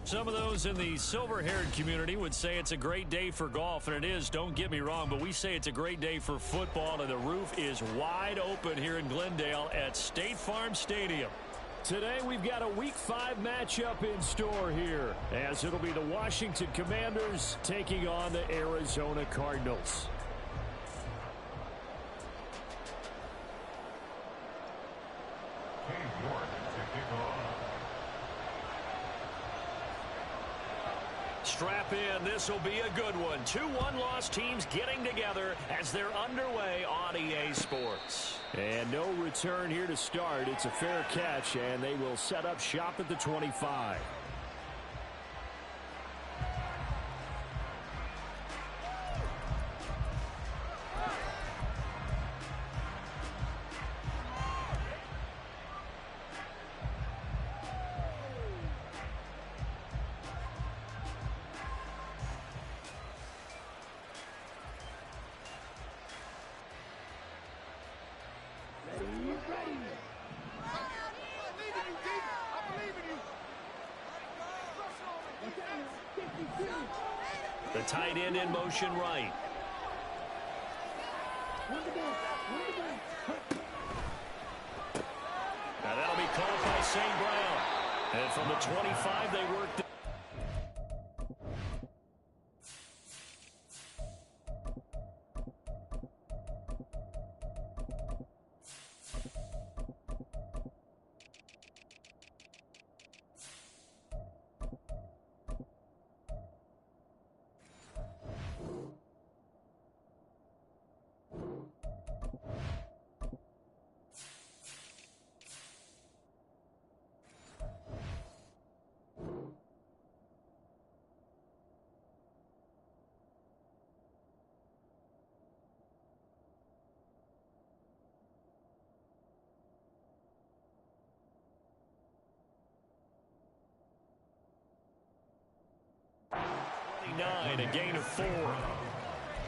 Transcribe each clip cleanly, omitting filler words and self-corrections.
Some of those in the silver-haired community would say it's a great day for golf, and it is, don't get me wrong, but we say it's a great day for football, and the roof is wide open here in Glendale at State Farm Stadium. Today we've got a Week 5 matchup in store here, as it'll be the Washington Commanders taking on the Arizona Cardinals. Strap in. This will be a good one. 2 one-loss teams getting together as they're underway on EA Sports. And no return here to start. It's a fair catch, and they will set up shop at the 25. The tight end in motion right. Now that'll be called by St. Brown. And from the 25, they worked it. A gain of 4.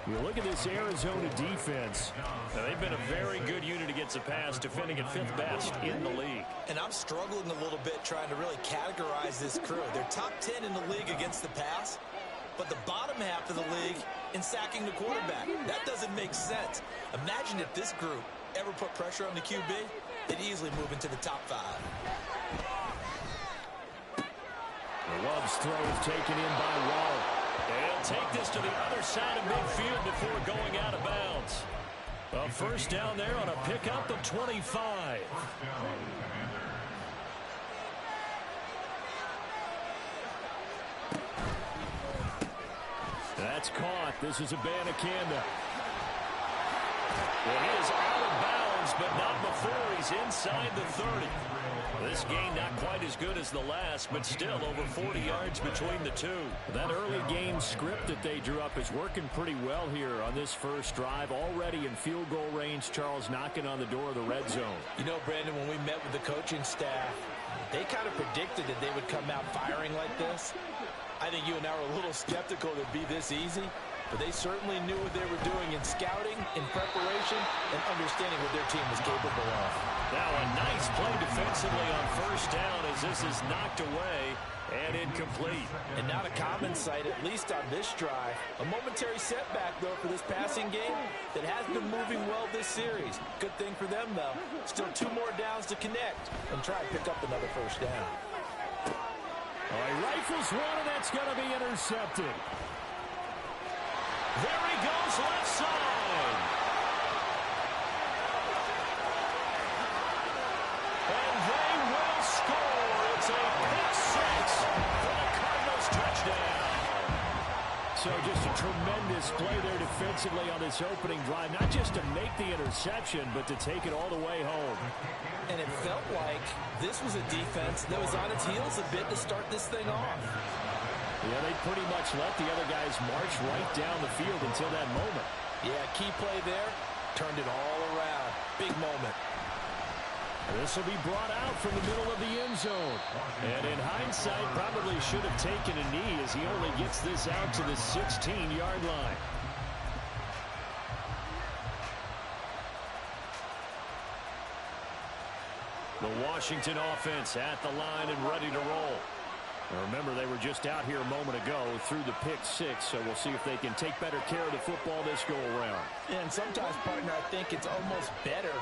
You look at this Arizona defense. Now, they've been a very good unit against the pass, defending at 5th best in the league. And I'm struggling a little bit trying to really categorize this crew. They're top 10 in the league against the pass, but the bottom half of the league in sacking the quarterback. That doesn't make sense. Imagine if this group ever put pressure on the QB, they'd easily move into the top 5. Love's throw is taken in by Waller. They'll take this to the other side of midfield before going out of bounds. A first down there on a pickup of 25. That's caught. This is Abanikanda. Well, he is out of bounds, but not before he's inside the 30. This game not quite as good as the last, but still over 40 yards between the two. That early game script that they drew up is working pretty well here on this first drive. Already in field goal range, Charles knocking on the door of the red zone. You know, Brandon, when we met with the coaching staff, they kind of predicted that they would come out firing like this. I think you and I were a little skeptical that it'd be this easy, but they certainly knew what they were doing in scouting, in preparation, and understanding what their team was capable of. Now a nice play defensively on first down as this is knocked away and incomplete. And not a common sight, at least on this drive. A momentary setback, though, for this passing game that has been moving well this series. Good thing for them, though. Still 2 more downs to connect and try and pick up another first down. Oh, he rifles one, and that's going to be intercepted. There he goes, left side. And they will score. It's a pick 6 for the Cardinals touchdown. So just a tremendous play there defensively on this opening drive. Not just to make the interception, but to take it all the way home. And it felt like this was a defense that was on its heels a bit to start this thing off. Yeah, they pretty much let the other guys march right down the field until that moment. Yeah, key play there. Turned it all around. Big moment. This will be brought out from the middle of the end zone. And in hindsight, probably should have taken a knee as he only gets this out to the 16-yard line. The Washington offense at the line and ready to roll. Remember, they were just out here a moment ago through the pick six, so we'll see if they can take better care of the football this go-around. And sometimes, partner, I think it's almost better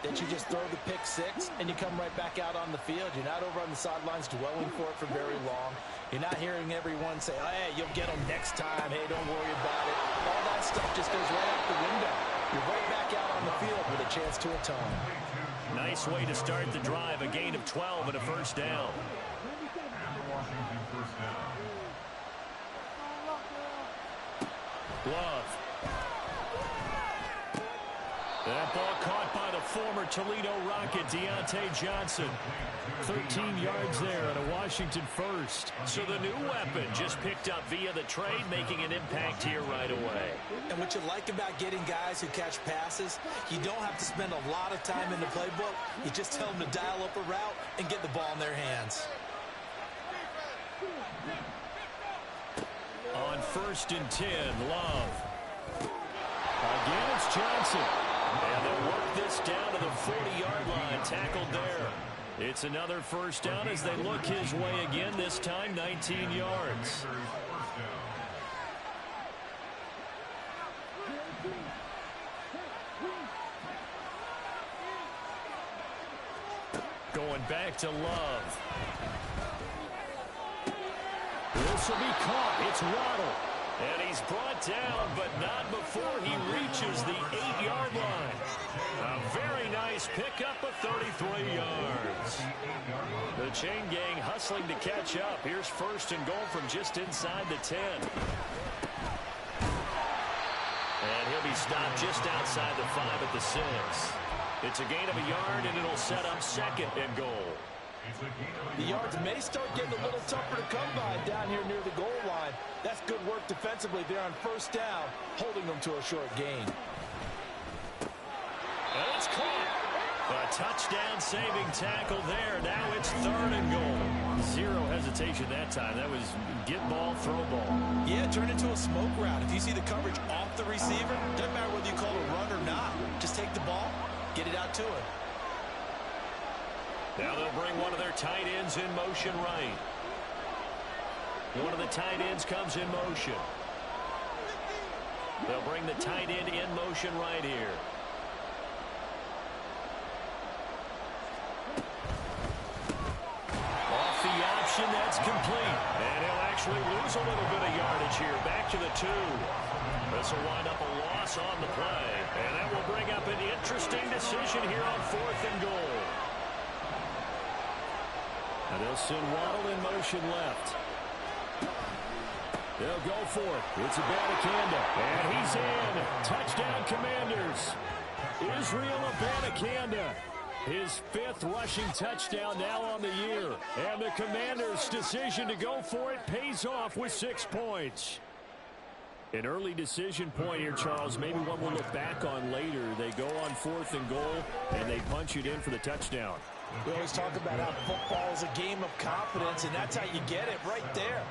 that you just throw the pick six and you come right back out on the field. You're not over on the sidelines dwelling for it for very long. You're not hearing everyone say, oh, hey, you'll get them next time. Hey, don't worry about it. All that stuff just goes right out the window. You're right back out on the field with a chance to atone. Nice way to start the drive. A gain of 12 and a first down. Love. That ball caught by the former Toledo Rocket, Deontay Johnson. 13 yards there and a Washington first. So the new weapon just picked up via the trade, making an impact here right away. And what you like about getting guys who catch passes, you don't have to spend a lot of time in the playbook. You just tell them to dial up a route and get the ball in their hands. On 1st and 10, Love. Again, it's Johnson. And they'll work this down to the 40-yard line, tackled there. It's another first down as they look his way again, this time 19 yards. Going back to Love. This will be caught. It's Waddle. And he's brought down, but not before he reaches the 8-yard line. A very nice pickup of 33 yards. The chain gang hustling to catch up. Here's 1st and goal from just inside the 10. And he'll be stopped just outside the 5 at the 6. It's a gain of a yard, and it'll set up 2nd and goal. The yards may start getting a little tougher to come by down here near the goal line. That's good work defensively there on 1st down, holding them to a short gain. And it's caught. A touchdown-saving tackle there. Now it's 3rd and goal. Zero hesitation that time. That was get ball, throw ball. Yeah, turn into a smoke route. If you see the coverage off the receiver, doesn't matter whether you call it a run or not. Just take the ball, get it out to him. Now they'll bring one of their tight ends in motion right. One of the tight ends comes in motion. They'll bring the tight end in motion right here. Off the option, that's complete. And he'll actually lose a little bit of yardage here. Back to the 2. This will wind up a loss on the play. And that will bring up an interesting decision here on 4th and goal. And they'll send Waddle in motion left. They'll go for it. It's Abanikanda. And he's in. Touchdown, Commanders. Israel Abanikanda. His 5th rushing touchdown now on the year. And the Commanders' decision to go for it pays off with 6 points. An early decision point here, Charles. Maybe one we'll look back on later. They go on 4th and goal, and they punch it in for the touchdown. We always talk about how football is a game of confidence, and that's how you get it right there.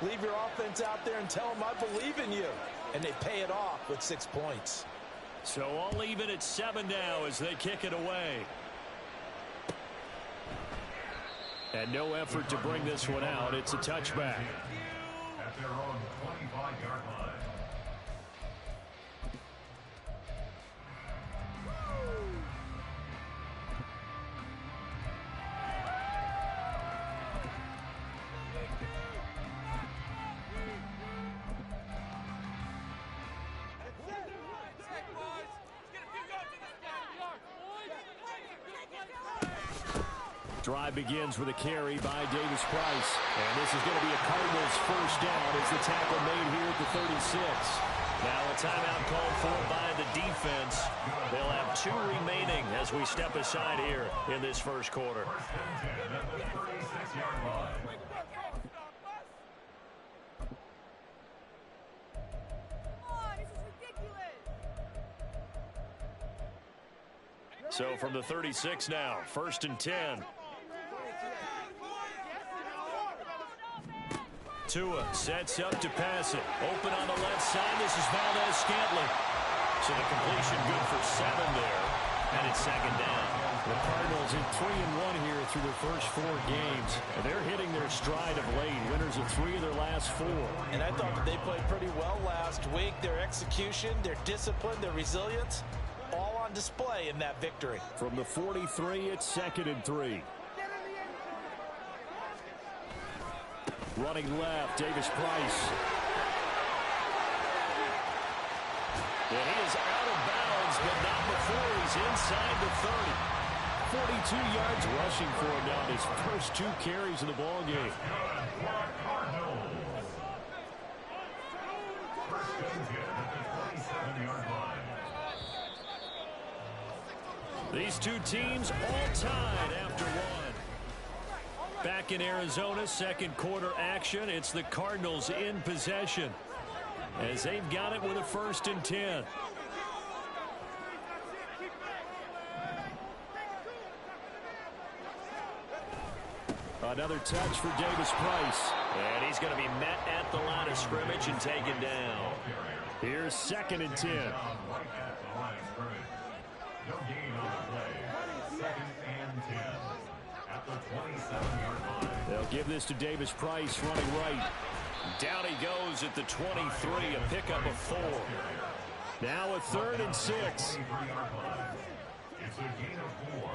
Leave your offense out there and tell them, I believe in you. And they pay it off with 6 points. So all even at 7 now as they kick it away. And no effort to bring this one out. It's a touchback. At their own 25-yard line. Drive begins with a carry by Davis Price. And this is going to be a Cardinals first down as the tackle made here at the 36. Now a timeout called for by the defense. They'll have 2 remaining as we step aside here in this first quarter. So from the 36 now, 1st and 10. Tua sets up to pass it. Open on the left side. This is Valdez Scantling. So the completion good for 7 there. And it's 2nd down. The Cardinals in 3-1 here through their first 4 games. And they're hitting their stride of late. Winners of 3 of their last 4. And I thought that they played pretty well last week. Their execution, their discipline, their resilience, all on display in that victory. From the 43, it's 2nd and 3. Running left, Davis Price. And he is out of bounds, but not before he's inside the 30. 42 yards rushing for him now in his first 2 carries of the ball game. These 2 teams all tied after 1. Back in Arizona, second quarter action. It's the Cardinals in possession as they've got it with a 1st and 10. Another touch for Davis Price. And he's going to be met at the line of scrimmage and taken down. Here's 2nd and 10. No gain on the play. 2nd and 10. At the 27-yard line. They'll give this to Davis Price running right. Down he goes at the 23, a pickup of 4. Now a 3rd and 6. It's a gain of 4.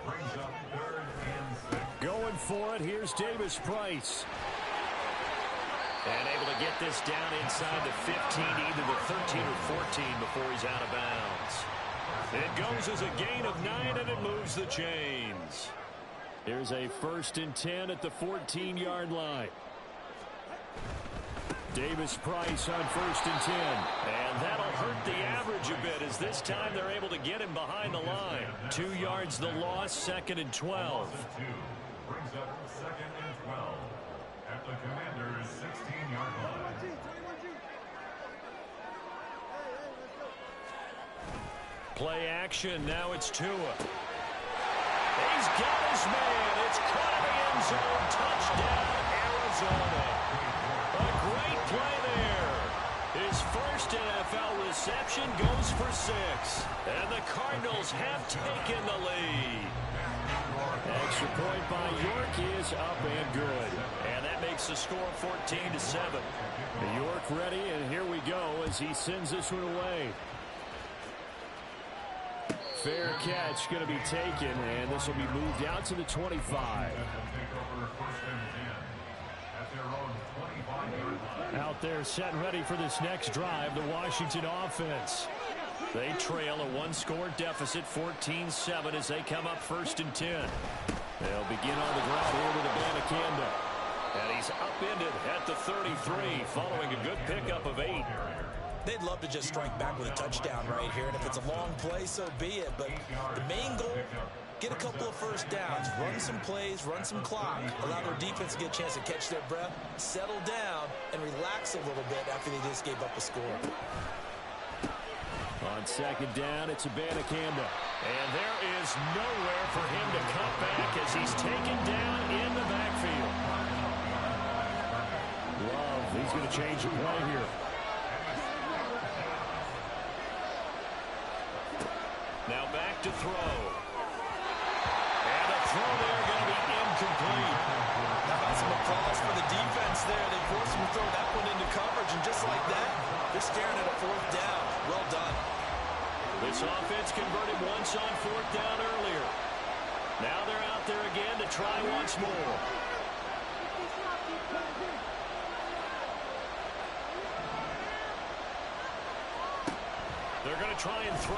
Brings up 3rd and 6. Going for it, here's Davis Price. And able to get this down inside the 15, either the 13 or 14 before he's out of bounds. It goes as a gain of 9, and it moves the chains. There's a 1st and 10 at the 14-yard line. Davis Price on 1st and 10. And that'll hurt the average a bit as this time they're able to get him behind the line. 2 yards the loss, 2nd and 12. Brings up 2nd and 12 at the Commanders' 16-yard line. Play action. Now it's Tua. He's got his man. It's caught in the end zone. Touchdown, Arizona. A great play there. His first NFL reception goes for 6. And the Cardinals have taken the lead. Extra point by York is up and good. And that makes the score 14-7. York ready, and here we go as he sends this one away. Fair catch going to be taken, and this will be moved out to the 25. Out there set and ready for this next drive, the Washington offense. They trail a 1-score deficit, 14-7, as they come up 1st and 10. They'll begin on the ground here with Abanikanda. And he's upended at the 33, following a good pickup of 8. They'd love to just strike back with a touchdown right here, and if it's a long play, so be it. But the main goal, get a couple of first downs, run some plays, run some clock, allow their defense to get a chance to catch their breath, settle down, and relax a little bit after they just gave up a score. On 2nd down, it's Abanikanda. And there is nowhere for him to cut back as he's taken down in the backfield. Love, he's going to change the play here. Now back to throw. And a throw there going to be incomplete. How about some applause for the defense there? They forced him to throw that one into coverage, and just like that, they're staring at a 4th down. Well done. This offense converted once on 4th down earlier. Now they're out there again to try once more. They're going to try and throw.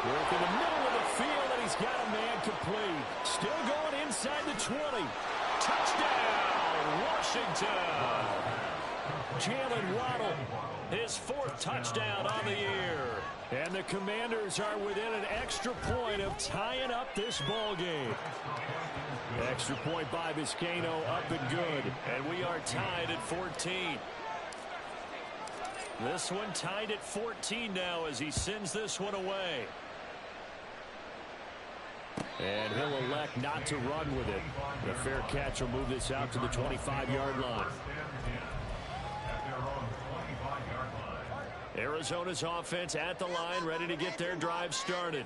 Work in the middle of the field, and he's got a man complete. Still going inside the 20. Touchdown, Washington. Jalen Waddle, his 4th touchdown on the year. And the Commanders are within an extra point of tying up this ball game. Extra point by Vizcaino, up and good. And we are tied at 14. This one tied at 14 now as he sends this one away. And he'll elect not to run with it. The fair catch will move this out to the 25-yard line. Arizona's offense at the line, ready to get their drive started.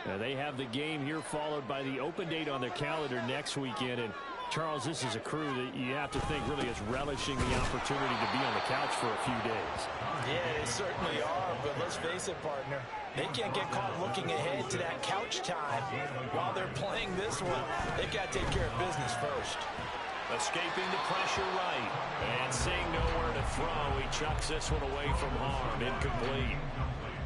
They have the game here followed by the open date on their calendar next weekend. And Charles, this is a crew that you have to think really is relishing the opportunity to be on the couch for a few days. Yeah, they certainly are, but let's face it, partner. They can't get caught looking ahead to that couch time while they're playing this one. They've got to take care of business first. Escaping the pressure right. And seeing nowhere to throw, he chucks this one away from harm. Incomplete.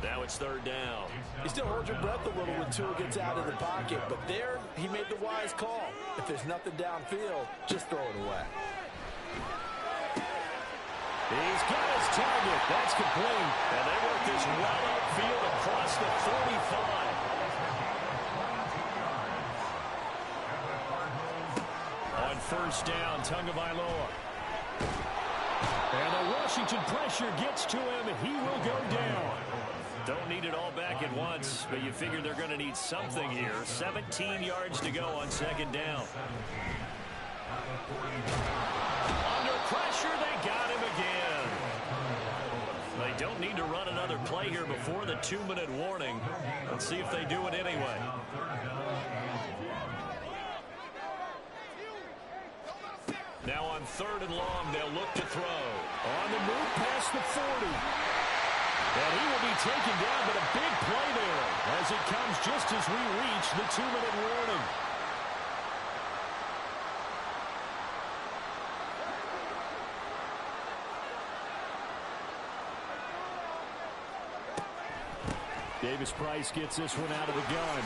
Now it's third down. You still hold your breath a little when Tua gets out of the pocket, but there he made the wise call. If there's nothing downfield, just throw it away. He's got his target. That's complete. And they work this well upfield across the 45. On first down, Tagovailoa. And the Washington pressure gets to him. He will go down. Don't need it all back at once, but you figure they're going to need something here. 17 yards to go on second down. Under pressure, they got him again. They don't need to run another play here before the 2-minute warning. Let's see if they do it anyway. Now on third and long, they'll look to throw. On the move past the 40. And he will be taken down, but a big play there as it comes just as we reach the 2-minute warning. Davis Price gets this one out of the gun.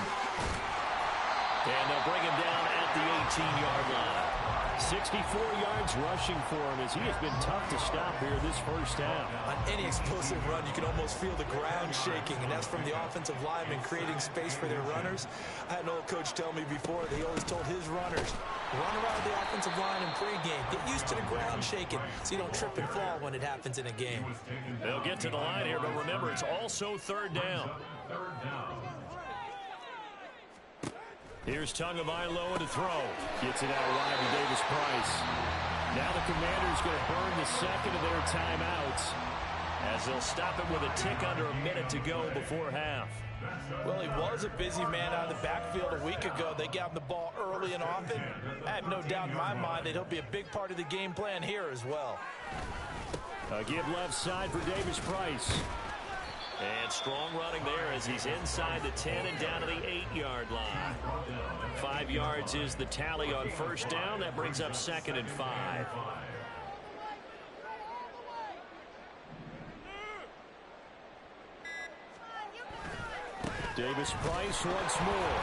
And they'll bring him down at the 18-yard line. 64 yards rushing for him as he has been tough to stop here this first half. On any explosive run, you can almost feel the ground shaking, and that's from the offensive linemen creating space for their runners. I had an old coach tell me before, they always told his runners, run around the offensive line in pregame. Get used to the ground shaking so you don't trip and fall when it happens in a game. They'll get to the line here, but remember, it's also third down. Here's Tagovailoa to throw. Gets it out wide to Davis Price. Now the Commanders going to burn the second of their timeouts as they'll stop it with a tick under a minute to go before half. Well, he was a busy man out of the backfield a week ago. They got him the ball early and often. I have no doubt in my mind that he'll be a big part of the game plan here as well. A give left side for Davis Price. And strong running there as he's inside the 10 and down to the 8-yard line. 5 yards is the tally on first down. That brings up second and 5. Davis Price once more.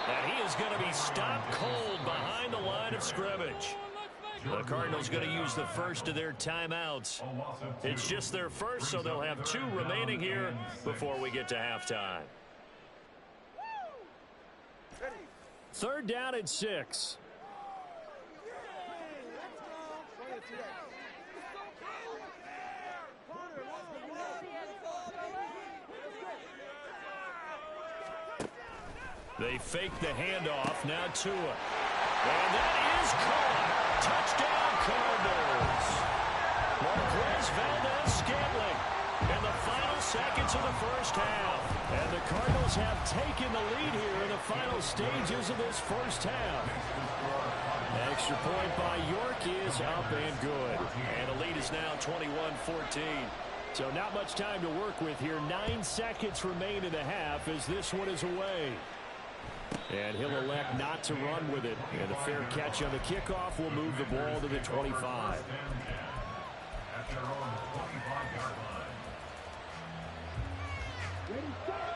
And he is going to be stopped cold behind the line of scrimmage. The Cardinals going to use the first of their timeouts. It's just their first, so they'll have 2 remaining here before we get to halftime. Third down and 6. They fake the handoff. Now Tua. And that is caught. Touchdown, Cardinals. Marquez Valdez-Scantling in the final seconds of the first half. And the Cardinals have taken the lead here in the final stages of this first half. Extra point by York is up and good. And the lead is now 21-14. So not much time to work with here. 9 seconds remain in the half as this one is away. And he'll elect not to run with it. And a fair catch on the kickoff will move the ball to the 25.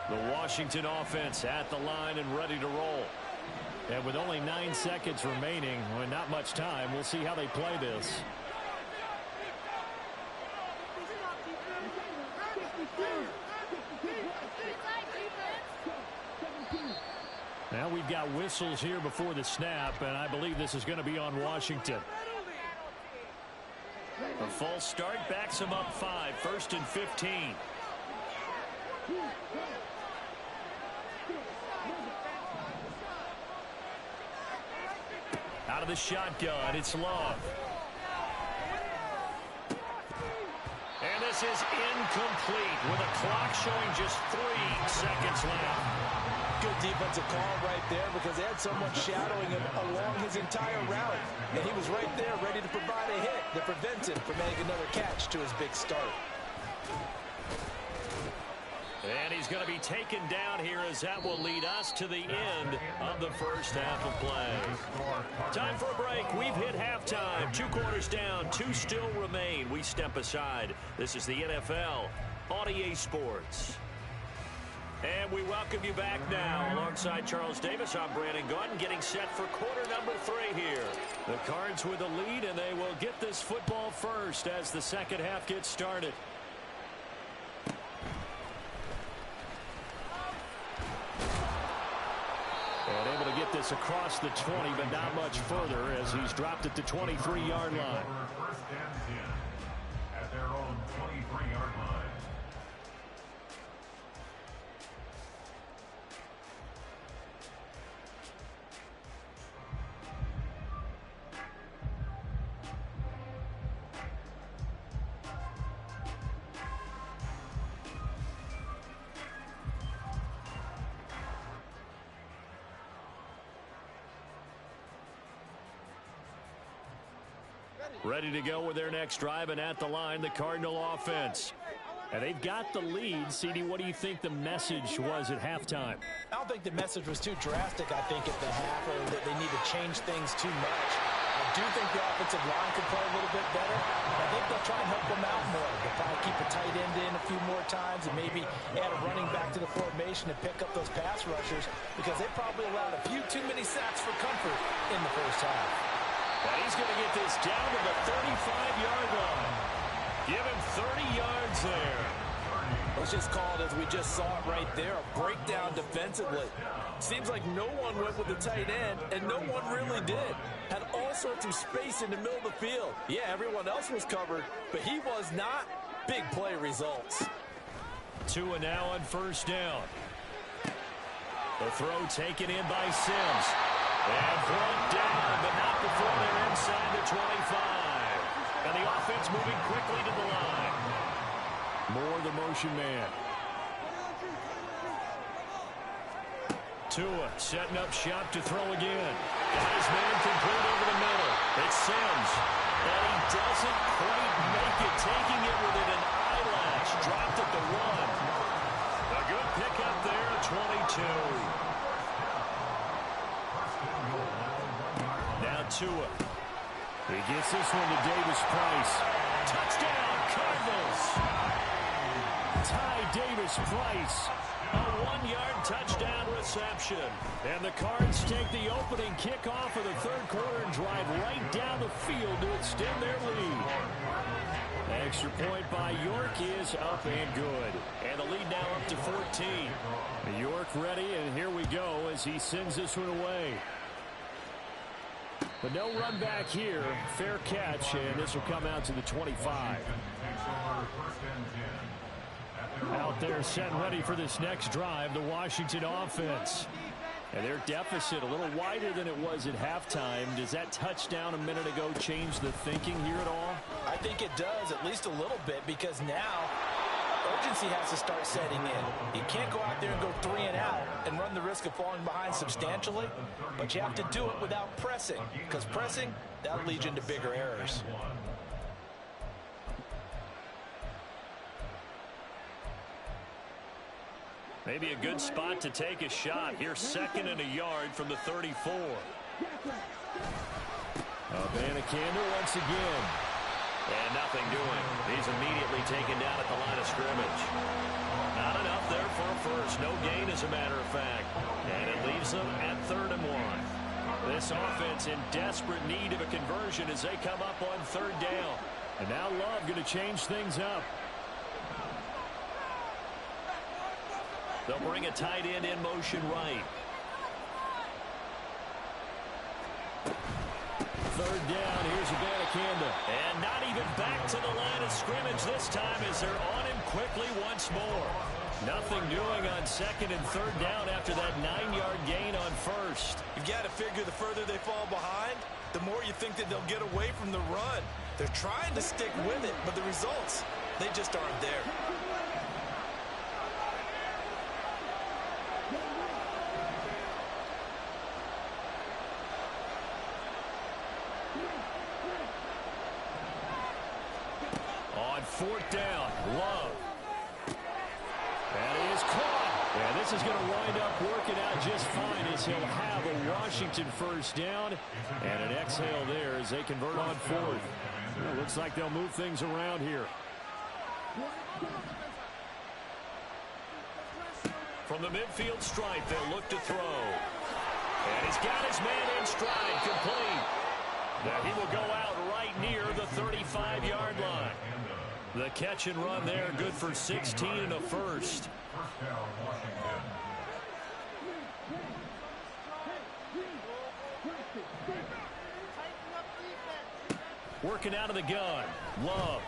The Washington offense at the line and ready to roll. And with only 9 seconds remaining, well, not much time, we'll see how they play this. Now we've got whistles here before the snap, and I believe this is going to be on Washington. A false start backs him up 5, first and 15. Out of the shotgun, it's Love. And this is incomplete with a clock showing just 3 seconds left. Good defensive call right there because they had someone shadowing him along his entire route. And he was right there ready to provide a hit that prevents him from making another catch to his big start. And he's going to be taken down here as that will lead us to the end of the first half of play. Time for a break. We've hit halftime. 2 quarters down. 2 still remain. We step aside. This is the NFL on EA Sports. And we welcome you back now. Alongside Charles Davis, I'm Brandon Gaudin, getting set for quarter number 3 here. The Cards with a lead, and they will get this football first as the second half gets started. And able to get this across the 20, but not much further as he's dropped at the 23-yard line. First and 10 at their own 23-yard line. Ready to go with their next drive, and at the line, the Cardinal offense. And they've got the lead. CD, what do you think the message was at halftime? I don't think the message was too drastic, I think, at the half, or that they need to change things too much. I do think the offensive line could play a little bit better. I think they'll try and help them out more. They'll probably keep a tight end in a few more times and maybe add a running back to the formation to pick up those pass rushers because they probably allowed a few too many sacks for comfort in the first half. And he's going to get this down to the 35-yard line. Give him 30 yards there. Let's just call it as we just saw it right there, a breakdown defensively. Seems like no one went with the tight end, and no one really did. Had all sorts of space in the middle of the field. Yeah, everyone else was covered, but he was not. Big play results. Tua now on first down. The throw taken in by Sims. And brought down, but not before they're inside the 25. And the offense moving quickly to the line. Moore, the motion man. Tua setting up shop to throw again. Got his man complete over the middle. It's Sims. And he doesn't quite make it, taking it within an eyelash. Dropped at the 1. A good pickup there at 22. Now Tua. He gets this one to Davis-Price. Touchdown, Cardinals. Ty Davis-Price. A 1-yard touchdown reception. And the Cards take the opening kickoff of the third quarter and drive right down the field to extend their lead. Extra point by York is up and good. And the lead now up to 14. York ready, and here we go as he sends this one away. But no run back here. Fair catch, and this will come out to the 25. Out there set and ready for this next drive, the Washington offense. And their deficit a little wider than it was at halftime. Does that touchdown a minute ago change the thinking here at all? I think it does, at least a little bit, because now urgency has to start setting in. You can't go out there and go 3 and out and run the risk of falling behind substantially, but you have to do it without pressing, because pressing, that leads into bigger errors. Maybe a good spot to take a shot. Here, 2nd and a yard from the 34. Abanikanda once again. And nothing doing. He's immediately taken down at the line of scrimmage. Not enough there for a first. No gain, as a matter of fact. And it leaves them at 3rd and 1. This offense in desperate need of a conversion as they come up on 3rd down. And now Love going to change things up. They'll bring a tight end in motion right. 3rd down. Here's Abanikanda. And not even back to the line of scrimmage this time as they're on him quickly once more. Nothing doing on 2nd and 3rd down after that 9-yard gain on 1st. You've got to figure the further they fall behind, the more you think that they'll get away from the run. They're trying to stick with it, but the results, they just aren't there. 4th down. Love. That is caught. And this is going to wind up working out just fine as he'll have a Washington 1st down. And an exhale there as they convert on 4th. Well, looks like they'll move things around here. From the midfield stripe, they'll look to throw. And he's got his man in stride, complete. Now he will go out right near the 35-yard line. The catch and run there, good for 16 and a first. Working out of the gun, Love.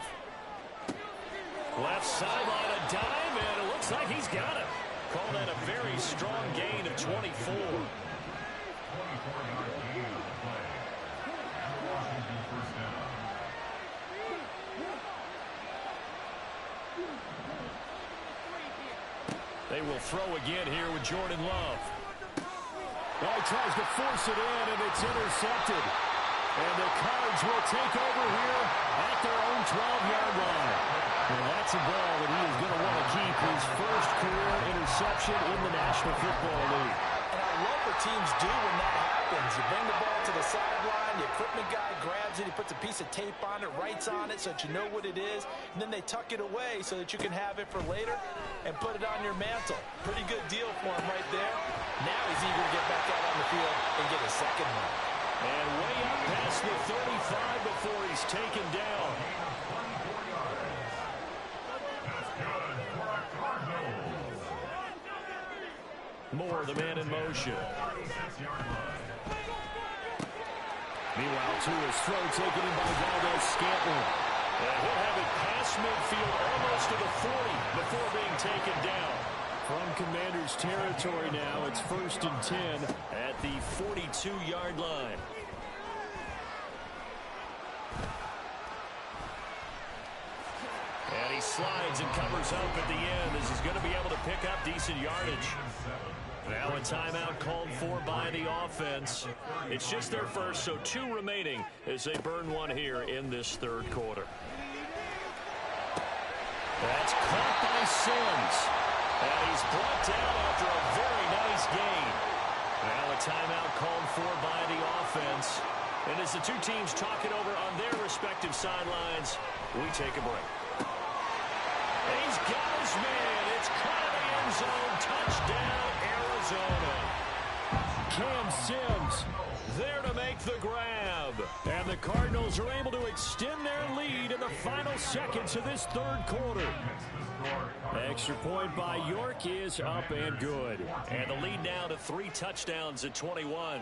Left sideline, a dime, and it looks like he's got it. Call that a very strong gain of 24. They will throw again here with Jordan Love. Well, he tries to force it in, and it's intercepted. And the Cards will take over here at their own 12-yard line. And that's a ball that he is going to want to keep, his first career interception in the National Football League. And I love what teams do when that happens. You bring the ball to the sideline, the equipment guy grabs it, he puts a piece of tape on it, writes on it so that you know what it is, and then they tuck it away so that you can have it for later and put it on your mantle. Pretty good deal for him right there. Now he's eager to get back out on the field and get his second one. And way up past the 35 before he's taken down. Moore, the man in motion. Meanwhile, Tua's throw taken in by Valdez-Scantling. And he'll have it past midfield almost to the 40 before being taken down. From Commanders territory now, it's 1st and 10 at the 42-yard line. And he slides and covers up at the end as he's going to be able to pick up decent yardage. Now a timeout called for by the offense. It's just their first, so 2 remaining as they burn one here in this 3rd quarter. That's caught by Sims. And he's brought down after a very nice gain. Now a timeout called for by the offense. And as the 2 teams talk it over on their respective sidelines, we take a break. He's got his man. It's caught in the end zone. Touchdown, Arizona. Cam Sims There to make the grab. and the Cardinals are able to extend their lead in the final seconds of this 3rd quarter. Extra point by York is up and good. And the lead now to 3 touchdowns at 21.